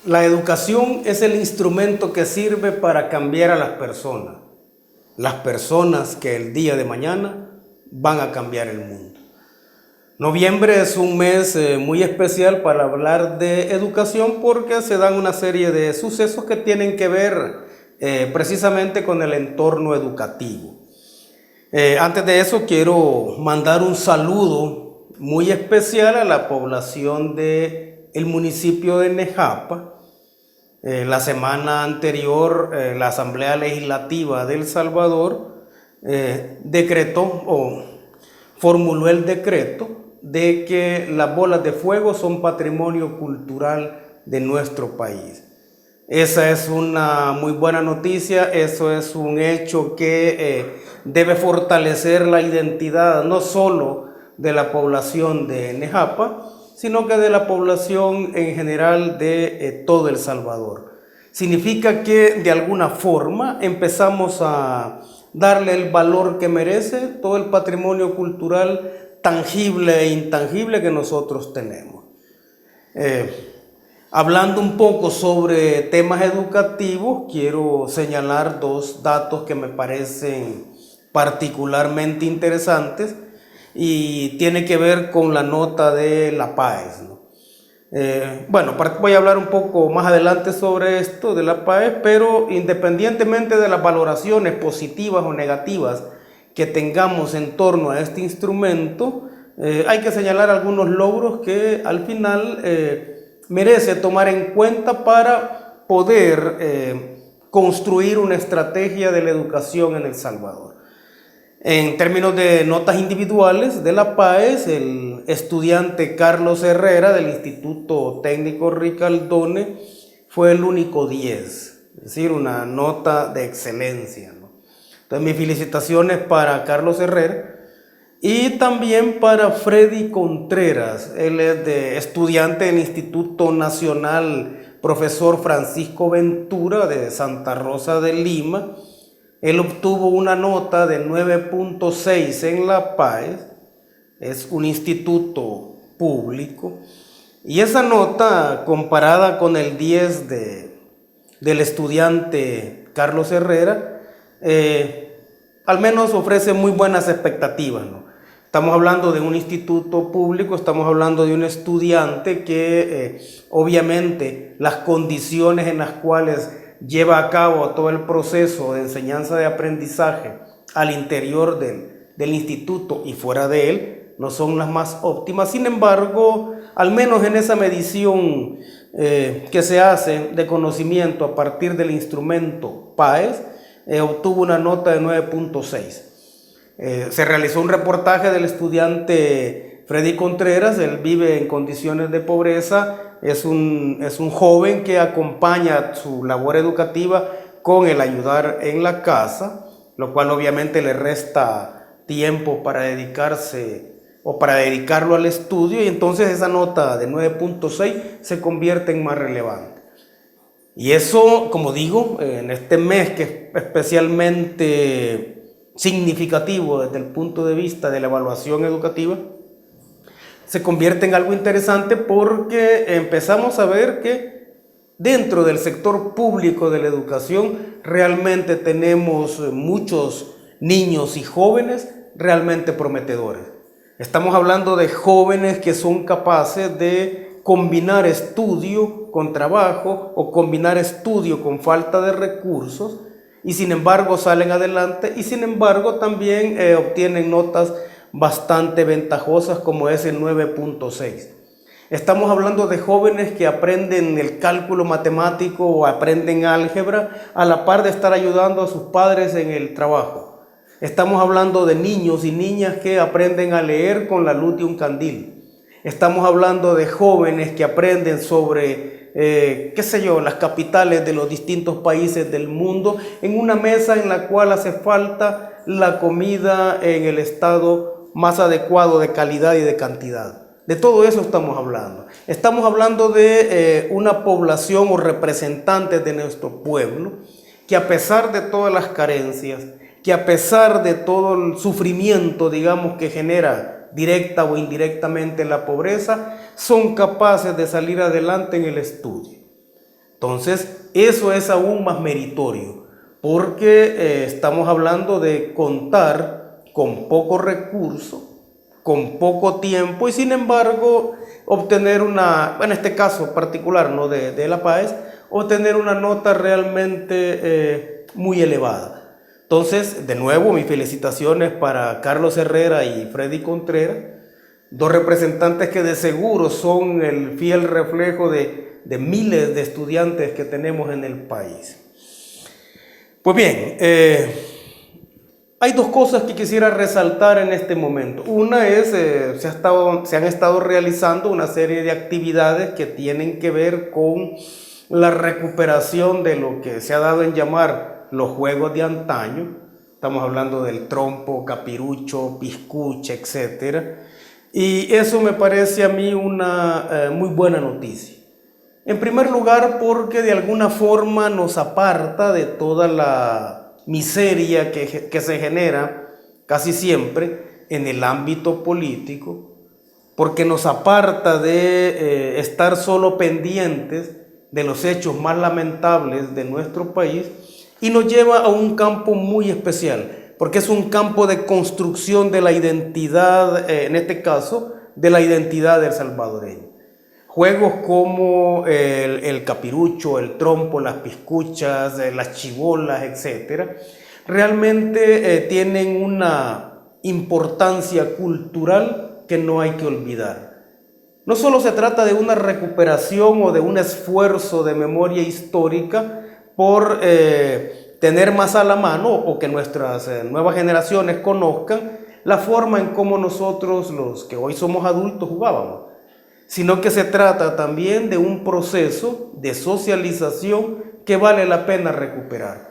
La educación es el instrumento que sirve para cambiar a las personas que el día de mañana van a cambiar el mundo. Noviembre es un mes muy especial para hablar de educación porque se dan una serie de sucesos que tienen que ver precisamente con el entorno educativo. Antes de eso quiero mandar un saludo muy especial a la población del municipio de Nejapa. La semana anterior, la Asamblea Legislativa de El Salvador decretó o formuló el decreto de que las bolas de fuego son patrimonio cultural de nuestro país. Esa es una muy buena noticia, eso es un hecho que debe fortalecer la identidad no solo de la población de Nejapa, sino que de la población en general de todo El Salvador. Significa que de alguna forma empezamos a darle el valor que merece todo el patrimonio cultural tangible e intangible que nosotros tenemos. Hablando un poco sobre temas educativos, quiero señalar dos datos que me parecen particularmente interesantes y tiene que ver con la nota de la PAES, ¿no? Voy a hablar un poco más adelante sobre esto de la PAES, pero independientemente de las valoraciones positivas o negativas que tengamos en torno a este instrumento, hay que señalar algunos logros que al final merece tomar en cuenta para poder construir una estrategia de la educación en El Salvador. En términos de notas individuales de la PAES, el estudiante Carlos Herrera del Instituto Técnico Ricaldone fue el único 10, es decir, una nota de excelencia, ¿no? Entonces, mis felicitaciones para Carlos Herrera y también para Freddy Contreras. Él es estudiante del Instituto Nacional Profesor Francisco Ventura de Santa Rosa de Lima. Él obtuvo una nota de 9.6 en la PAES, es un instituto público, y esa nota comparada con el 10 del estudiante Carlos Herrera, al menos ofrece muy buenas expectativas, ¿no? Estamos hablando de un instituto público, estamos hablando de un estudiante que obviamente las condiciones en las cuales lleva a cabo todo el proceso de enseñanza de aprendizaje al interior del instituto y fuera de él no son las más óptimas. Sin embargo, al menos en esa medición que se hace de conocimiento a partir del instrumento PAES, obtuvo una nota de 9.6. Se realizó un reportaje del estudiante Freddy Contreras. Él vive en condiciones de pobreza, es un joven que acompaña su labor educativa con el ayudar en la casa, lo cual obviamente le resta tiempo para dedicarse o para dedicarlo al estudio, y entonces esa nota de 9.6 se convierte en más relevante. Y eso, como digo, en este mes que es especialmente significativo desde el punto de vista de la evaluación educativa, se convierte en algo interesante porque empezamos a ver que dentro del sector público de la educación realmente tenemos muchos niños y jóvenes realmente prometedores. Estamos hablando de jóvenes que son capaces de combinar estudio con trabajo o combinar estudio con falta de recursos, y sin embargo salen adelante y sin embargo también obtienen notas bastante ventajosas como es el 9.6. Estamos hablando de jóvenes que aprenden el cálculo matemático o aprenden álgebra a la par de estar ayudando a sus padres en el trabajo. Estamos hablando de niños y niñas que aprenden a leer con la luz de un candil. Estamos hablando de jóvenes que aprenden sobre las capitales de los distintos países del mundo en una mesa en la cual hace falta la comida en el estado más adecuado de calidad y de cantidad. De todo eso estamos hablando. Estamos hablando de una población o representantes de nuestro pueblo que, a pesar de todas las carencias, que a pesar de todo el sufrimiento, digamos, que genera directa o indirectamente la pobreza, son capaces de salir adelante en el estudio. Entonces, eso es aún más meritorio, porque estamos hablando de contar con poco recurso, con poco tiempo y sin embargo obtener una, en este caso particular, ¿no?, de La Paz, obtener una nota realmente muy elevada. Entonces, de nuevo, mis felicitaciones para Carlos Herrera y Freddy Contreras, dos representantes que de seguro son el fiel reflejo de miles de estudiantes que tenemos en el país. Pues bien, hay dos cosas que quisiera resaltar en este momento. Una es, se han estado realizando una serie de actividades que tienen que ver con la recuperación de lo que se ha dado en llamar los juegos de antaño. Estamos hablando del trompo, capirucho, piscuche, etc. Y eso me parece a mí una muy buena noticia. En primer lugar, porque de alguna forma nos aparta de toda la miseria que se genera casi siempre en el ámbito político, porque nos aparta de estar solo pendientes de los hechos más lamentables de nuestro país y nos lleva a un campo muy especial, porque es un campo de construcción de la identidad, en este caso, de la identidad del salvadoreño. Juegos como el capirucho, el trompo, las piscuchas, las chibolas, etc., realmente tienen una importancia cultural que no hay que olvidar. No solo se trata de una recuperación o de un esfuerzo de memoria histórica por tener más a la mano o que nuestras nuevas generaciones conozcan la forma en cómo nosotros, los que hoy somos adultos, jugábamos, sino que se trata también de un proceso de socialización que vale la pena recuperar.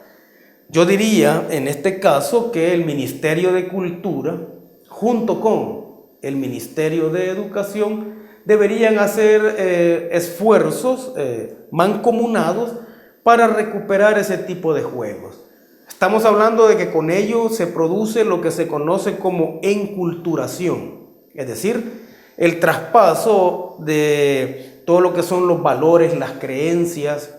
Yo diría en este caso que el Ministerio de Cultura, junto con el Ministerio de Educación, deberían hacer esfuerzos mancomunados para recuperar ese tipo de juegos. Estamos hablando de que con ello se produce lo que se conoce como enculturación, es decir, el traspaso de todo lo que son los valores, las creencias,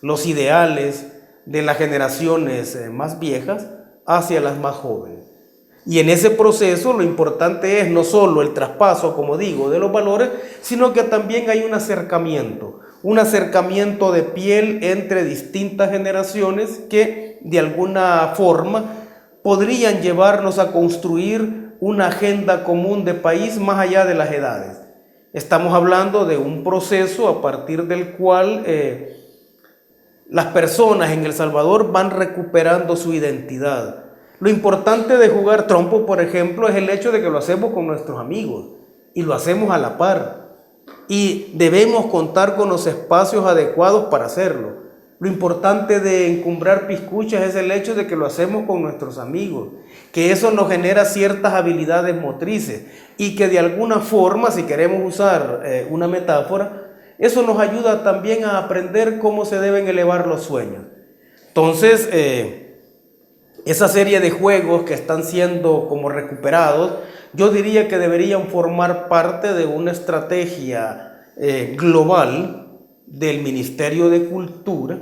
los ideales de las generaciones más viejas hacia las más jóvenes. Y en ese proceso lo importante es no solo el traspaso, como digo, de los valores, sino que también hay un acercamiento de piel entre distintas generaciones que de alguna forma podrían llevarnos a construir una agenda común de país más allá de las edades. Estamos hablando de un proceso a partir del cual las personas en El Salvador van recuperando su identidad. Lo importante de jugar trompo, por ejemplo, es el hecho de que lo hacemos con nuestros amigos y lo hacemos a la par. Y debemos contar con los espacios adecuados para hacerlo. Lo importante de encumbrar piscuchas es el hecho de que lo hacemos con nuestros amigos, que eso nos genera ciertas habilidades motrices y que de alguna forma, si queremos usar una metáfora, eso nos ayuda también a aprender cómo se deben elevar los sueños. Entonces, esa serie de juegos que están siendo como recuperados, yo diría que deberían formar parte de una estrategia global del Ministerio de Cultura,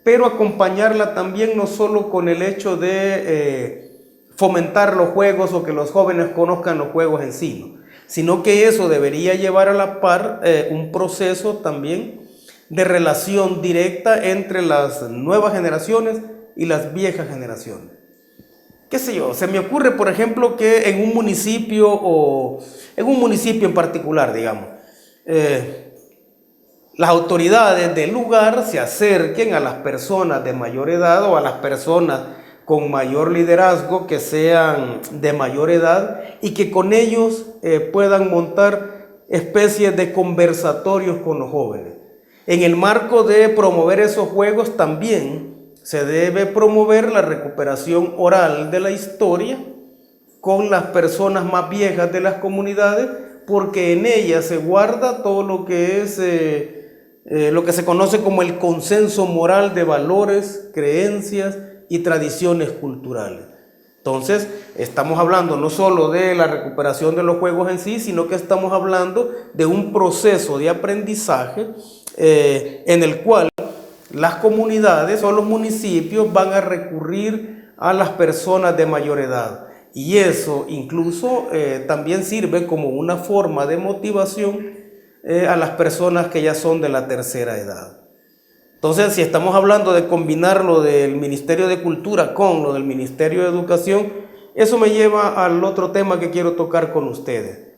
pero acompañarla también no solo con el hecho de fomentar los juegos o que los jóvenes conozcan los juegos en sí, sino que eso debería llevar a la par un proceso también de relación directa entre las nuevas generaciones y las viejas generaciones. ¿Qué sé yo? Se me ocurre, por ejemplo, que en un municipio en particular, digamos, las autoridades del lugar se acerquen a las personas de mayor edad o a las personas con mayor liderazgo que sean de mayor edad y que con ellos puedan montar especies de conversatorios con los jóvenes. En el marco de promover esos juegos también se debe promover la recuperación oral de la historia con las personas más viejas de las comunidades, porque en ellas se guarda todo lo que es lo que se conoce como el consenso moral de valores, creencias y tradiciones culturales. Entonces, estamos hablando no solo de la recuperación de los juegos en sí, sino que estamos hablando de un proceso de aprendizaje en el cual las comunidades o los municipios van a recurrir a las personas de mayor edad. Y eso incluso también sirve como una forma de motivación a las personas que ya son de la tercera edad. Entonces, si estamos hablando de combinar lo del Ministerio de Cultura con lo del Ministerio de Educación, eso me lleva al otro tema que quiero tocar con ustedes.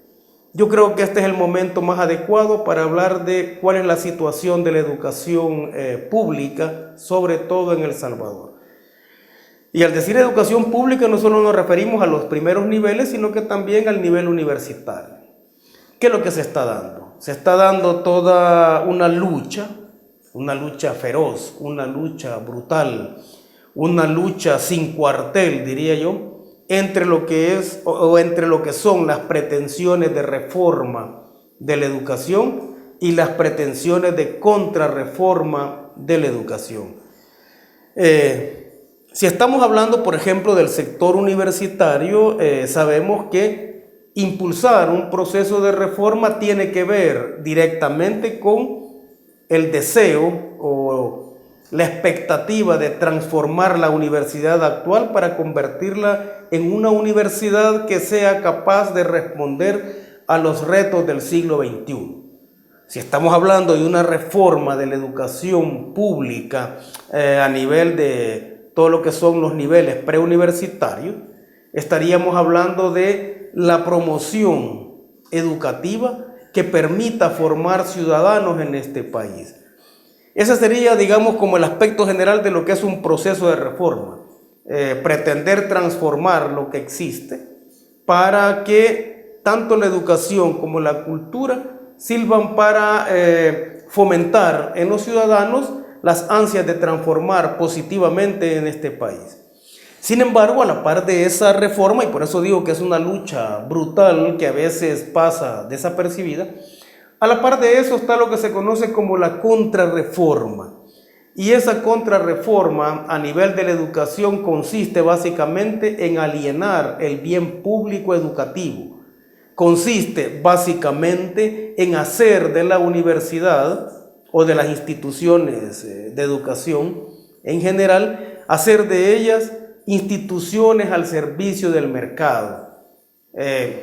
Yo creo que este es el momento más adecuado para hablar de cuál es la situación de la educación pública, sobre todo en El Salvador. Y al decir educación pública no solo nos referimos a los primeros niveles, sino que también al nivel universitario. ¿Qué es lo que se está dando? Se está dando toda una lucha feroz, una lucha brutal, una lucha sin cuartel, diría yo, entre lo que es o entre lo que son las pretensiones de reforma de la educación y las pretensiones de contrarreforma de la educación. Si estamos hablando, por ejemplo, del sector universitario, sabemos que impulsar un proceso de reforma tiene que ver directamente con el deseo o la expectativa de transformar la universidad actual para convertirla en una universidad que sea capaz de responder a los retos del siglo XXI. Si estamos hablando de una reforma de la educación pública a nivel de todo lo que son los niveles preuniversitarios, estaríamos hablando de la promoción educativa que permita formar ciudadanos en este país. Ese sería, digamos, como el aspecto general de lo que es un proceso de reforma. Pretender transformar lo que existe para que tanto la educación como la cultura sirvan para fomentar en los ciudadanos las ansias de transformar positivamente en este país. Sin embargo, a la par de esa reforma, y por eso digo que es una lucha brutal que a veces pasa desapercibida, a la par de eso está lo que se conoce como la contrarreforma. Y esa contrarreforma a nivel de la educación consiste básicamente en alienar el bien público educativo. Consiste básicamente en hacer de la universidad o de las instituciones de educación en general, hacer de ellas instituciones al servicio del mercado.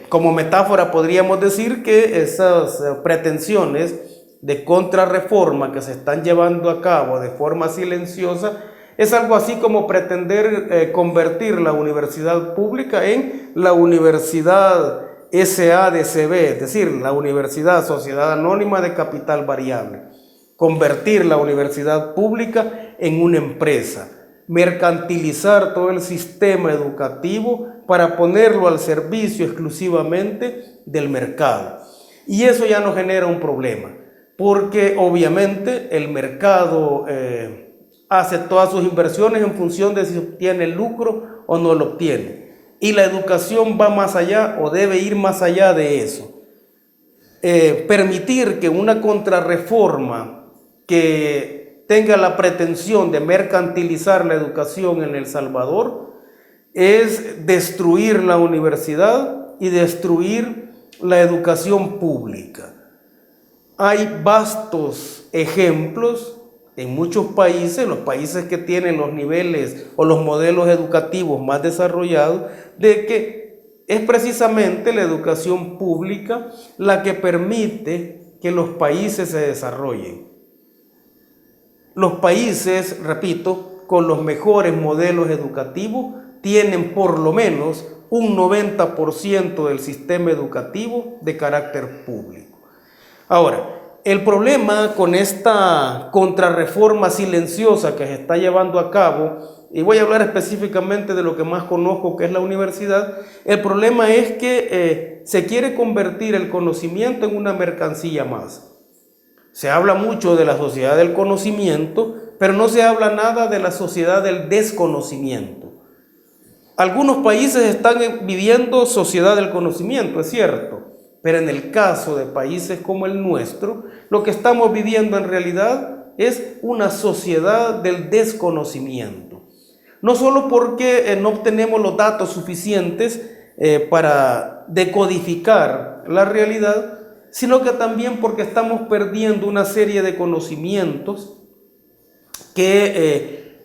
Como metáfora podríamos decir que esas pretensiones de contrarreforma que se están llevando a cabo de forma silenciosa es algo así como pretender convertir la universidad pública en la universidad SADCB, es decir, la Universidad Sociedad Anónima de Capital Variable. Convertir la universidad pública en una empresa. Mercantilizar todo el sistema educativo para ponerlo al servicio exclusivamente del mercado. Y eso ya no genera un problema, porque obviamente el mercado hace todas sus inversiones en función de si obtiene el lucro o no lo obtiene. Y la educación va más allá o debe ir más allá de eso. Permitir que una contrarreforma que tenga la pretensión de mercantilizar la educación en El Salvador es destruir la universidad y destruir la educación pública. Hay vastos ejemplos en muchos países, los países que tienen los niveles o los modelos educativos más desarrollados, de que es precisamente la educación pública la que permite que los países se desarrollen. Los países, repito, con los mejores modelos educativos tienen por lo menos un 90% del sistema educativo de carácter público. Ahora, el problema con esta contrarreforma silenciosa que se está llevando a cabo, y voy a hablar específicamente de lo que más conozco, que es la universidad, el problema es que se quiere convertir el conocimiento en una mercancía más. Se habla mucho de la sociedad del conocimiento, pero no se habla nada de la sociedad del desconocimiento. Algunos países están viviendo sociedad del conocimiento, es cierto, pero en el caso de países como el nuestro, lo que estamos viviendo en realidad es una sociedad del desconocimiento. No solo porque no obtenemos los datos suficientes para decodificar la realidad, sino que también porque estamos perdiendo una serie de conocimientos que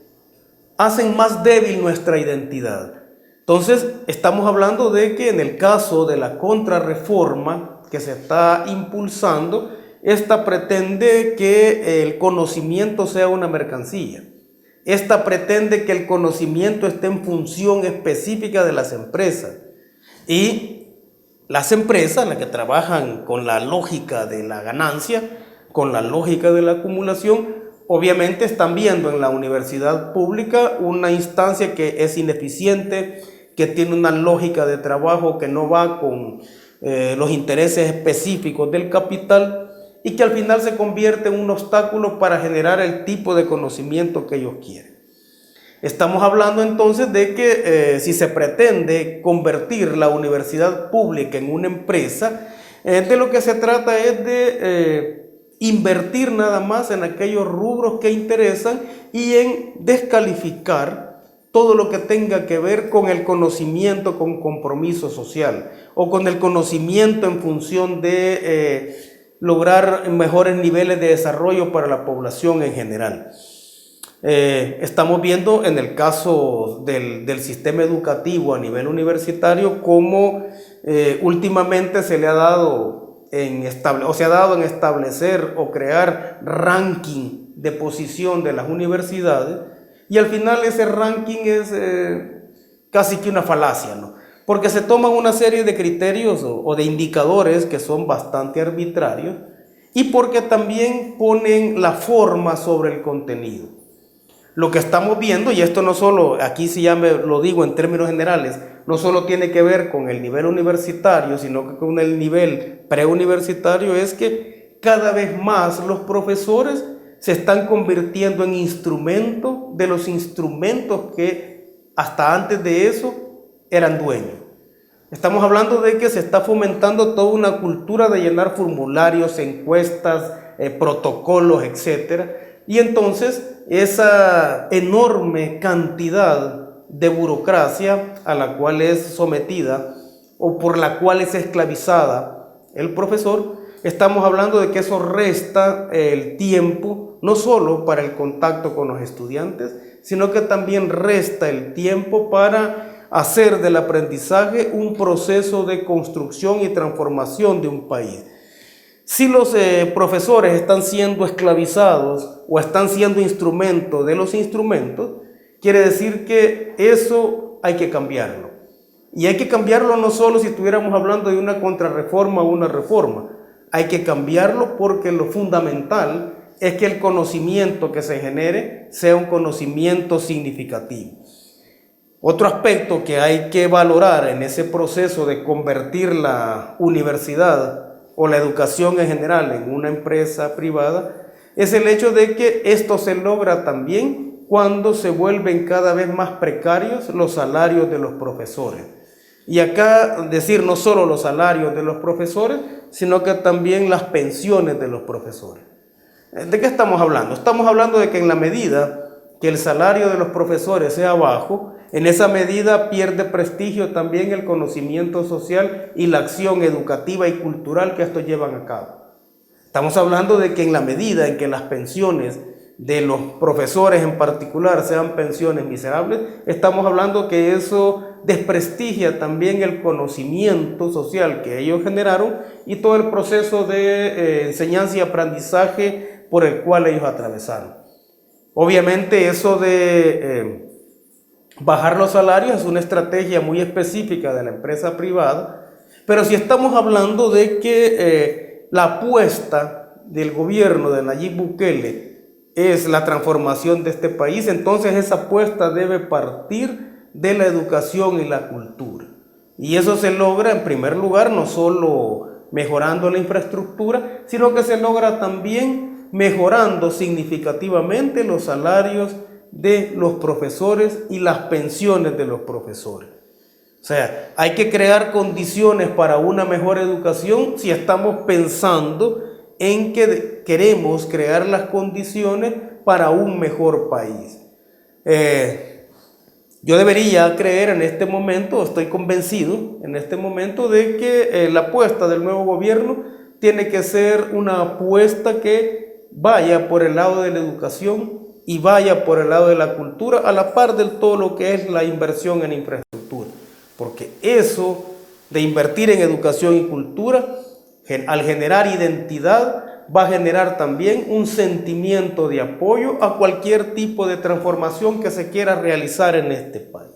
hacen más débil nuestra identidad. Entonces, estamos hablando de que en el caso de la contrarreforma que se está impulsando, esta pretende que el conocimiento sea una mercancía. Esta pretende que el conocimiento esté en función específica de las empresas. Y las empresas, las que trabajan con la lógica de la ganancia, con la lógica de la acumulación, obviamente están viendo en la universidad pública una instancia que es ineficiente, que tiene una lógica de trabajo que no va con los intereses específicos del capital y que al final se convierte en un obstáculo para generar el tipo de conocimiento que ellos quieren. Estamos hablando entonces de que si se pretende convertir la universidad pública en una empresa, de lo que se trata es de invertir nada más en aquellos rubros que interesan y en descalificar todo lo que tenga que ver con el conocimiento con compromiso social o con el conocimiento en función de lograr mejores niveles de desarrollo para la población en general. Estamos viendo en el caso del sistema educativo a nivel universitario cómo últimamente se le ha dado en establecer o crear ranking de posición de las universidades, y al final ese ranking es casi que una falacia, ¿no? Porque se toman una serie de criterios o de indicadores que son bastante arbitrarios y porque también ponen la forma sobre el contenido. Lo que estamos viendo, y esto no solo, aquí sí ya lo digo en términos generales, no solo tiene que ver con el nivel universitario, sino que con el nivel preuniversitario, es que cada vez más los profesores se están convirtiendo en instrumentos de los instrumentos que hasta antes de eso eran dueños. Estamos hablando de que se está fomentando toda una cultura de llenar formularios, encuestas, protocolos, etc. Y entonces esa enorme cantidad de burocracia a la cual es sometida o por la cual es esclavizada el profesor, estamos hablando de que eso resta el tiempo, no solo para el contacto con los estudiantes, sino que también resta el tiempo para hacer del aprendizaje un proceso de construcción y transformación de un país. Si los profesores están siendo esclavizados o están siendo instrumento de los instrumentos, quiere decir que eso hay que cambiarlo. Y hay que cambiarlo no solo si estuviéramos hablando de una contrarreforma o una reforma, hay que cambiarlo porque lo fundamental es que el conocimiento que se genere sea un conocimiento significativo. Otro aspecto que hay que valorar en ese proceso de convertir la universidad o la educación en general en una empresa privada es el hecho de que esto se logra también cuando se vuelven cada vez más precarios los salarios de los profesores. Y acá decir no solo los salarios de los profesores, sino que también las pensiones de los profesores. ¿De qué estamos hablando? Estamos hablando de que en la medida que el salario de los profesores sea bajo, en esa medida pierde prestigio también el conocimiento social y la acción educativa y cultural que estos llevan a cabo. Estamos hablando de que en la medida en que las pensiones de los profesores en particular sean pensiones miserables, estamos hablando que eso desprestigia también el conocimiento social que ellos generaron y todo el proceso de enseñanza y aprendizaje por el cual ellos atravesaron. Obviamente eso de bajar los salarios es una estrategia muy específica de la empresa privada, pero si estamos hablando de que la apuesta del gobierno de Nayib Bukele es la transformación de este país, entonces esa apuesta debe partir de la educación y la cultura. Y eso se logra en primer lugar no solo mejorando la infraestructura, sino que se logra también mejorando significativamente los salarios de los profesores y las pensiones de los profesores. O sea, hay que crear condiciones para una mejor educación si estamos pensando en que queremos crear las condiciones para un mejor país. Yo debería creer en este momento, estoy convencido en este momento de que la apuesta del nuevo gobierno tiene que ser una apuesta que vaya por el lado de la educación y vaya por el lado de la cultura a la par de todo lo que es la inversión en infraestructura. Porque eso de invertir en educación y cultura, al generar identidad, va a generar también un sentimiento de apoyo a cualquier tipo de transformación que se quiera realizar en este país.